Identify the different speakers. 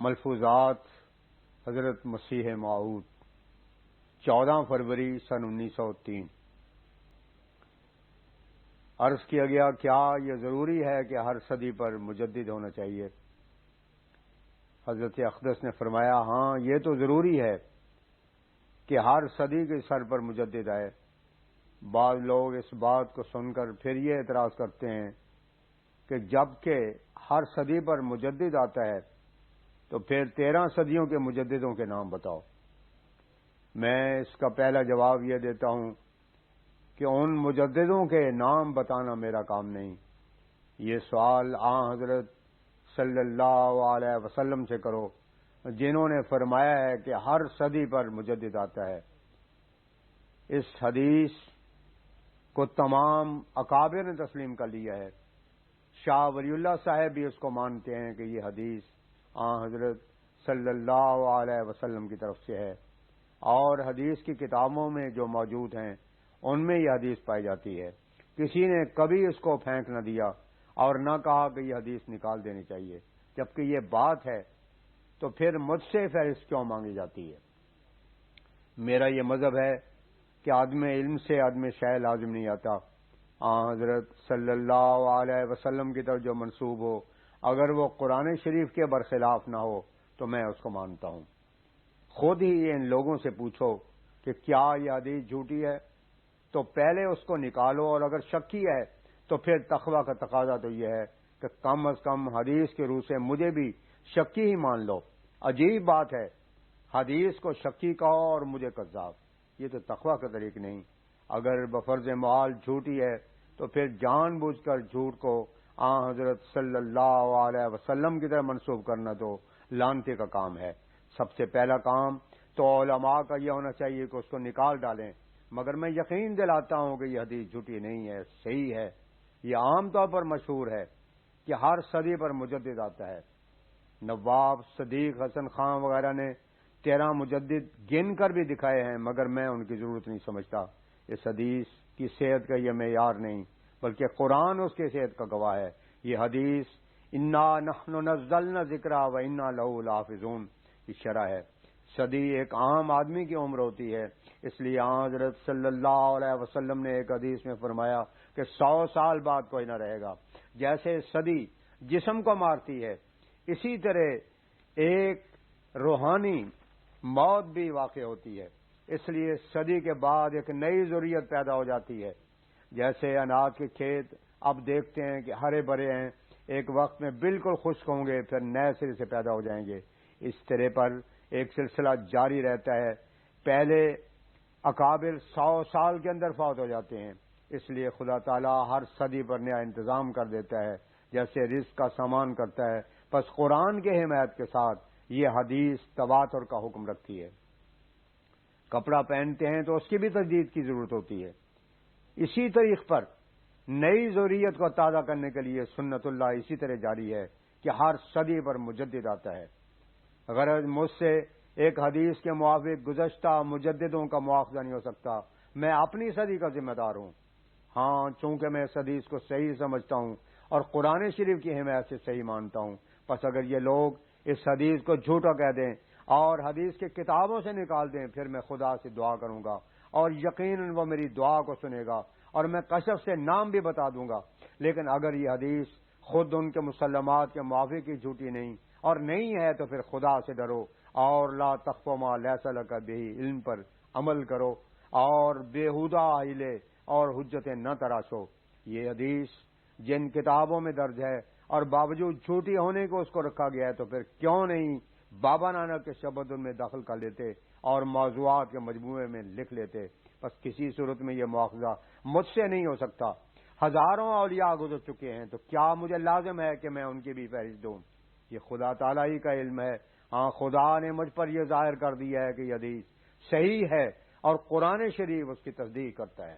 Speaker 1: ملفوظات حضرت مسیح موعود 14 فروری سن 1903۔ عرض کیا گیا کیا یہ ضروری ہے کہ ہر صدی پر مجدد ہونا چاہیے؟ حضرت اقدس نے فرمایا ہاں یہ تو ضروری ہے کہ ہر صدی کے سر پر مجدد آئے۔ بعض لوگ اس بات کو سن کر پھر یہ اعتراض کرتے ہیں کہ جب کہ ہر صدی پر مجدد آتا ہے تو پھر 13 صدیوں کے مجددوں کے نام بتاؤ۔ میں اس کا پہلا جواب یہ دیتا ہوں کہ ان مجددوں کے نام بتانا میرا کام نہیں، یہ سوال حضرت صلی اللہ علیہ وسلم سے کرو جنہوں نے فرمایا ہے کہ ہر صدی پر مجدد آتا ہے۔ اس حدیث کو تمام اکابر نے تسلیم کر لیا ہے۔ شاہ ولی اللہ صاحب بھی اس کو مانتے ہیں کہ یہ حدیث حضرت صلی اللہ علیہ وسلم کی طرف سے ہے، اور حدیث کی کتابوں میں جو موجود ہیں ان میں یہ حدیث پائی جاتی ہے۔ کسی نے کبھی اس کو پھینک نہ دیا اور نہ کہا کہ یہ حدیث نکال دینی چاہیے۔ جبکہ یہ بات ہے تو پھر مجھ سے فہرست کیوں مانگی جاتی ہے؟ میرا یہ مذہب ہے کہ عدم علم سے عدم شے لازم نہیں آتا۔ حضرت صلی اللہ علیہ وسلم کی طرف جو منسوب ہو اگر وہ قرآن شریف کے برخلاف نہ ہو تو میں اس کو مانتا ہوں۔ خود ہی ان لوگوں سے پوچھو کہ کیا یہ حدیث جھوٹی ہے تو پہلے اس کو نکالو، اور اگر شکی ہے تو پھر تقویٰ کا تقاضا تو یہ ہے کہ کم از کم حدیث کے روح سے مجھے بھی شکی ہی مان لو۔ عجیب بات ہے، حدیث کو شکی کہو اور مجھے کذاب، یہ تو تقویٰ کا طریق نہیں۔ اگر بفرض محال جھوٹی ہے تو پھر جان بوجھ کر جھوٹ کو حضرت صلی اللہ علیہ وسلم کی طرح منسوب کرنا تو لانتے کا کام ہے۔ سب سے پہلا کام تو علماء کا یہ ہونا چاہیے کہ اس کو نکال ڈالیں، مگر میں یقین دلاتا ہوں کہ یہ حدیث جھوٹی نہیں ہے، صحیح ہے۔ یہ عام طور پر مشہور ہے کہ ہر صدی پر مجدد آتا ہے۔ نواب صدیق حسن خان وغیرہ نے 13 مجدد گن کر بھی دکھائے ہیں، مگر میں ان کی ضرورت نہیں سمجھتا۔ اس حدیث کی صحت کا یہ معیار نہیں بلکہ قرآن اس کی صحت کا گواہ ہے۔ یہ حدیث انا نحن نزلنا ذکر و انا لہ لحافظون کی شرح ہے۔ صدی ایک عام آدمی کی عمر ہوتی ہے، اس لیے حضرت صلی اللہ علیہ وسلم نے ایک حدیث میں فرمایا کہ 100 سال بعد کوئی نہ رہے گا۔ جیسے صدی جسم کو مارتی ہے اسی طرح ایک روحانی موت بھی واقع ہوتی ہے، اس لیے صدی کے بعد ایک نئی ضروریت پیدا ہو جاتی ہے۔ جیسے اناج کے کھیت اب دیکھتے ہیں کہ ہرے بھرے ہیں، ایک وقت میں بالکل خشک ہوں گے پھر نئے سرے سے پیدا ہو جائیں گے۔ اس طرح پر ایک سلسلہ جاری رہتا ہے۔ پہلے اکابر 100 سال کے اندر فوت ہو جاتے ہیں، اس لیے خدا تعالیٰ ہر صدی پر نیا انتظام کر دیتا ہے جیسے رزق کا سامان کرتا ہے۔ پس قرآن کے حمایت کے ساتھ یہ حدیث تواتر کا حکم رکھتی ہے۔ کپڑا پہنتے ہیں تو اس کی بھی تجدید کی ضرورت ہوتی ہے۔ اسی طریق پر نئی ضروریت کو تازہ کرنے کے لیے سنت اللہ اسی طرح جاری ہے کہ ہر صدی پر مجدد آتا ہے۔ غرض مجھ سے ایک حدیث کے موافق گزشتہ مجددوں کا مواخذہ نہیں ہو سکتا، میں اپنی صدی کا ذمہ دار ہوں۔ ہاں چونکہ میں اس حدیث کو صحیح سمجھتا ہوں اور قرآن شریف کی حمایت سے صحیح مانتا ہوں، پس اگر یہ لوگ اس حدیث کو جھوٹا کہہ دیں اور حدیث کی کتابوں سے نکال دیں پھر میں خدا سے دعا کروں گا اور یقیناً وہ میری دعا کو سنے گا اور میں کشف سے نام بھی بتا دوں گا۔ لیکن اگر یہ حدیث خود ان کے مسلمات کے موافق ہی جھوٹی نہیں اور نہیں ہے تو پھر خدا سے ڈرو اور لا تخف ما لیس لک بہ علم پر عمل کرو اور بےہودہ حیلے اور حجتیں نہ تراشو۔ یہ حدیث جن کتابوں میں درج ہے اور باوجود جھوٹی ہونے کو اس کو رکھا گیا ہے تو پھر کیوں نہیں بابا نانک کے شبد میں داخل کر لیتے اور موضوعات کے مجموعے میں لکھ لیتے۔ بس کسی صورت میں یہ مواخذہ مجھ سے نہیں ہو سکتا۔ ہزاروں اولیاء گزر چکے ہیں تو کیا مجھے لازم ہے کہ میں ان کی بھی فہرست دوں؟ یہ خدا تعالیٰ ہی کا علم ہے۔ ہاں خدا نے مجھ پر یہ ظاہر کر دیا ہے کہ یہ حدیث صحیح ہے اور قرآن شریف اس کی تصدیق کرتا ہے۔